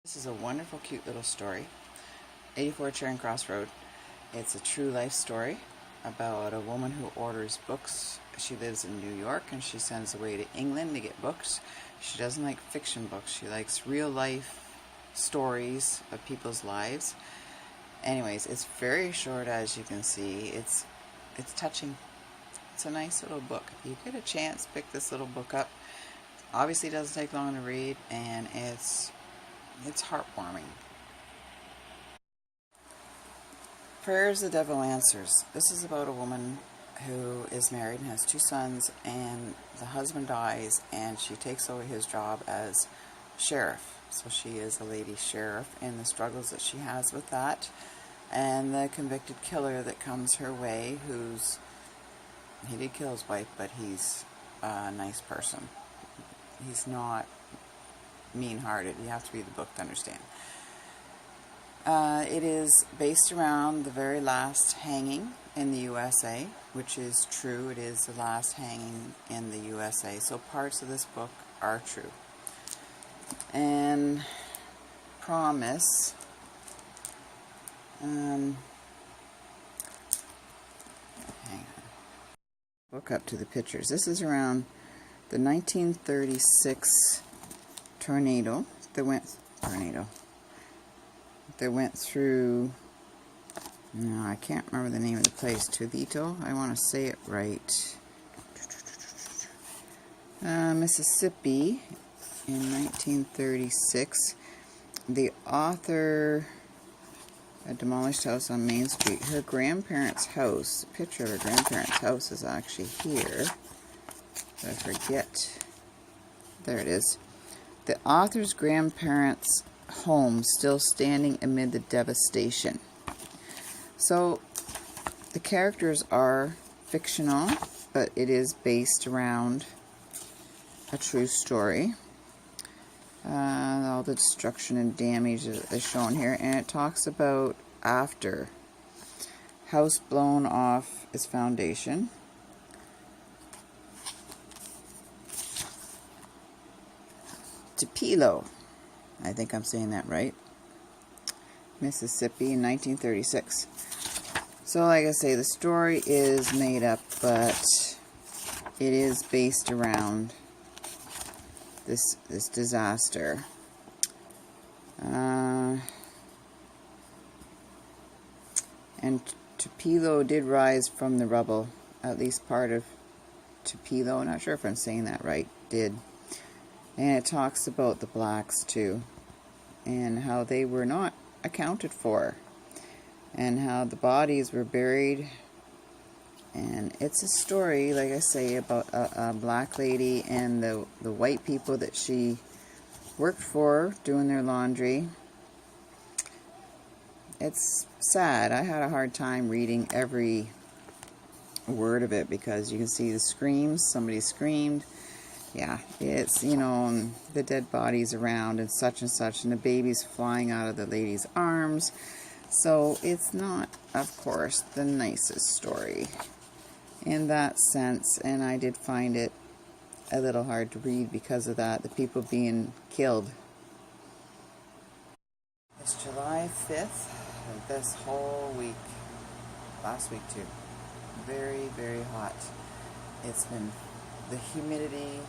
This is a wonderful, cute little story. 84 Charing Cross Road. It's a true life story about a woman who orders books. She lives in New York and she sends away to England to get books. She doesn't like fiction books. She likes real life stories of people's lives. Anyways, it's very short, as you can see. It's touching. It's a nice little book. If you get a chance, pick this little book up. Obviously, it doesn't take long to read, and it's heartwarming. Prayers the Devil Answers. This is about a woman who is married and has 2 sons, and the husband dies, and she takes over his job as sheriff. So she is a lady sheriff, and the struggles that she has with that, and the convicted killer that comes her way, he did kill his wife, but he's a nice person. He's not mean-hearted. You have to read the book to understand. It is based around the very last hanging in the USA, which is true. It is the last hanging in the USA. So parts of this book are true. And promise. Hang on. Look up to the pictures. This is around the 1936 tornado that went through, no, I can't remember the name of the place, Tuvito, I want to say it right, Mississippi in 1936. The author, A Demolished House on Main Street, her grandparents' house, a picture of her grandparents' house is actually here. I forget. There it is. The author's grandparents' home still standing amid the devastation. So the characters are fictional, but it is based around a true story. All the destruction and damage is shown here, and it talks about after. House blown off its foundation. Tupelo, I think I'm saying that right, Mississippi in 1936. So like I say, the story is made up, but it is based around this disaster. And Tupelo did rise from the rubble, at least part of Tupelo, not sure if I'm saying that right, did. And it talks about the blacks too, and how they were not accounted for, and how the bodies were buried. And it's a story, like I say, about a black lady and the white people that she worked for doing their laundry. It's sad. I had a hard time reading every word of it because you can see the screams. Somebody screamed. Yeah, it's, you know, the dead bodies around and such, and the babies flying out of the lady's arms. So it's not, of course, the nicest story in that sense, and I did find it a little hard to read because of that, the people being killed. It's July 5th, this whole week, last week too, very, very hot. It's been, the humidity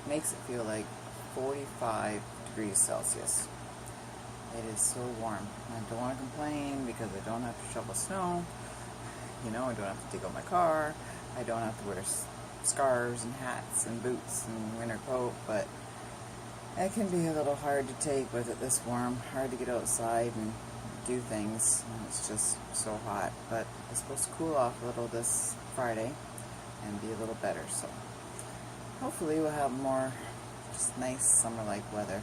makes it feel like 45 degrees Celsius. It is so warm. I don't want to complain because I don't have to shovel snow. You know, I don't have to dig out my car. I don't have to wear scarves and hats and boots and winter coat, but it can be a little hard to take with it this warm. Hard to get outside and do things. It's just so hot. But it's supposed to cool off a little this Friday and be a little better. So hopefully we'll have more just nice summer-like weather.